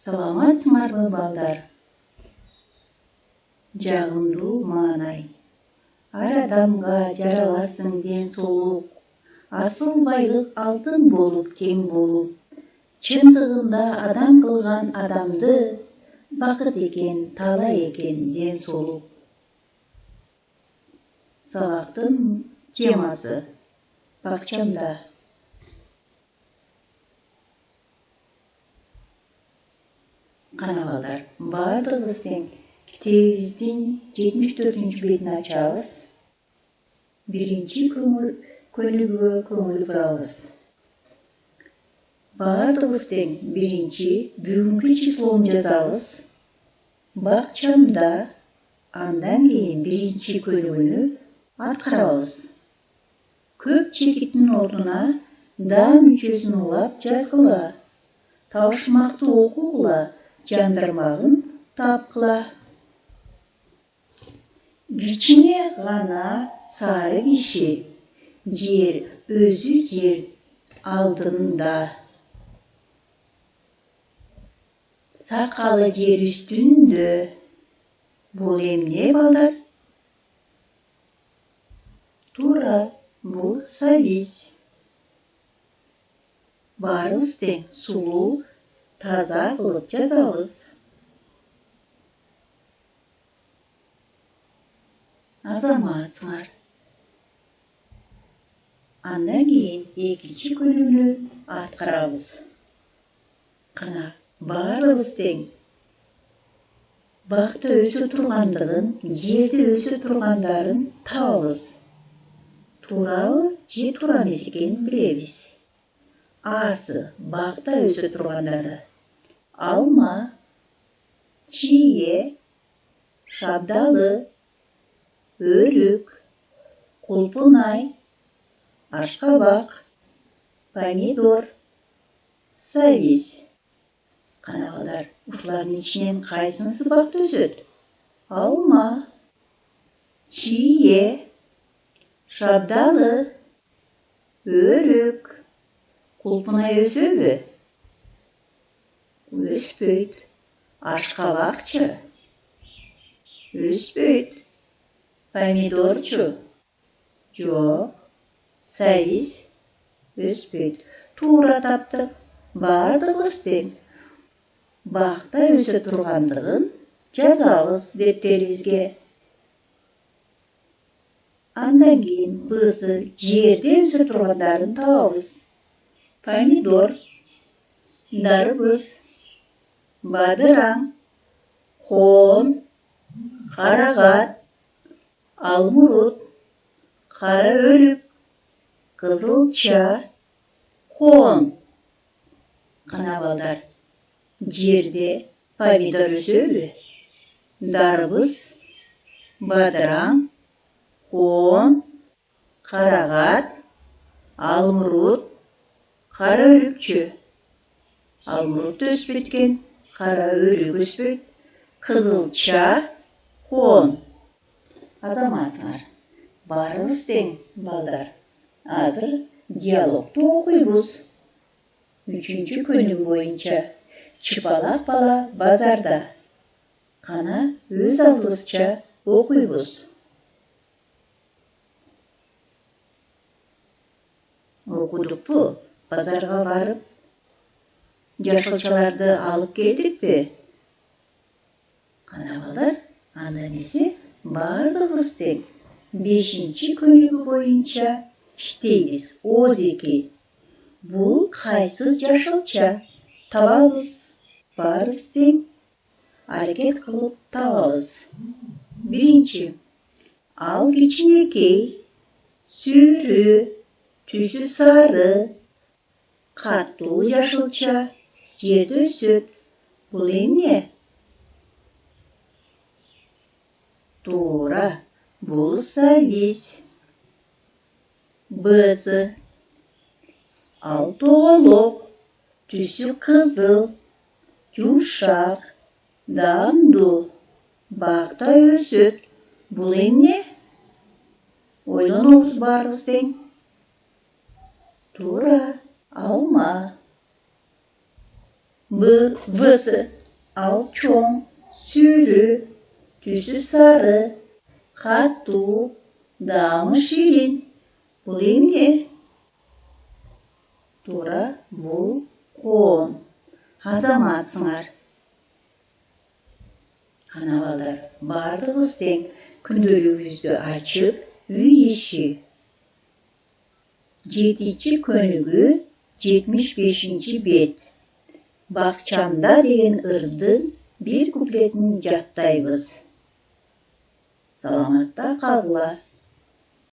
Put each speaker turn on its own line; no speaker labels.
Саламатсыңарбы балдар? Жагымдуу маанай. Ар адамга жараласың ден соолук. Асыл байлык алтын болуп тең болуп. Чындыгында адам кылган адамды бакыт экен, талай экен ден соолук. Сабактын темасы бакчамда. Кана балдар, бардыгыбыз тең. Китебиздин 74-cü бетин ачабыз. Биринчи көнүгүүгө көңүл бурабыз. Бардыгыбыз тең. Биринчи бүгүнкү числону жазабыз. Бакчамда. Андан кийин биринчи көнүгүүнү аткарабыз. Көп чекиттин ордуна да мүчөсүн улап жазгыла. Табышмакты окугула, жандырмагын тапкыла. Кичине гана сары киши, жер өзү жер алдында. Сакалы жер үстүндө. Бул эмне балдар? Туура, бул сабиз. Баарыбыз тең сулуу, таза кылып жазабыз. Азаматсыңар. Андан кийин экинчи көнүгүүнү аткарабыз. Кана, баарыбыз тең. Бакта өсө тургандыгын, жерде өсө тургандарын табабыз. Туурабы же туура эмес экенин билебиз. Асы бакта өсө тургандары: алма, чие, шабдалы, өрүк, кулпунай, ашкабак, помидор, сабиз. Кана балдар, ушулардын ичинен кайсынысы бакта өсөт? Алма, чие, шабдалы, өрүк, кулпунай өсөбү? Өспөйт. Ашкабакчы? Өспөйт. Помидорчу? Жок. Сабиз? Өспөйт. Туура таптык. Бардыгыбыз тең. Бакта өсө тургандыгын жазабыз дептерибизге. Андан кийин бызы жерде өсө тургандарын табабыз. Помидор, дарбыз, бадыраң, коон, карагат, алмурут, кара өрүк, кызылча, коон. Кана балдар, жерде помидор өсөбү? Дарбыз, бадыраң, коон, карагат, алмурут, кара өрүкчү? Алмурут өспөйт экен, кара өрүк өспөйт, кызылча, коон. Азаматсыңар, баарыбыз тең балдар. Азыр диалогту окуйбуз. 3-cü көнүгүү боюнча. Чыпалак бала базарда. Кана өз алдыбызча окуйбуз. Окудукпу? Базарга барып, жашылчаларды алып келдикпи? Кана балдар, анда эмесе бардыгыбыз тең. 5-cü көнүгүү боюнча иштейбиз. Озеки. Бул кайсы жашылча? Табабыз. Баарыбыз тең. Аракет кылып табабыз. Биринчи. Ал кичинекей, сүйрү, түсү сары, катуу жашылча, жерде өсөт. Бул эмне? Туура, бул сабиз. Бызы. Ал тоголок, түсү кызыл, жумшак, дандуу, бакта өсөт. Бул эмне? Ойлонобуз баарыбыз тең. Туура, алма. V'sı. Al çoğun. Sürü. Tüsü sarı. Hattu. Damı şirin. Bulayım. Dora bu qoğum. Hazamatsыңар. Kanavalar bardığız teң күнделігіңізді açıp үйеші. 7. könügü 75. bet. Бақчамда деген ырдың bir kupletini jattayбыз. Саламатта қалғыла.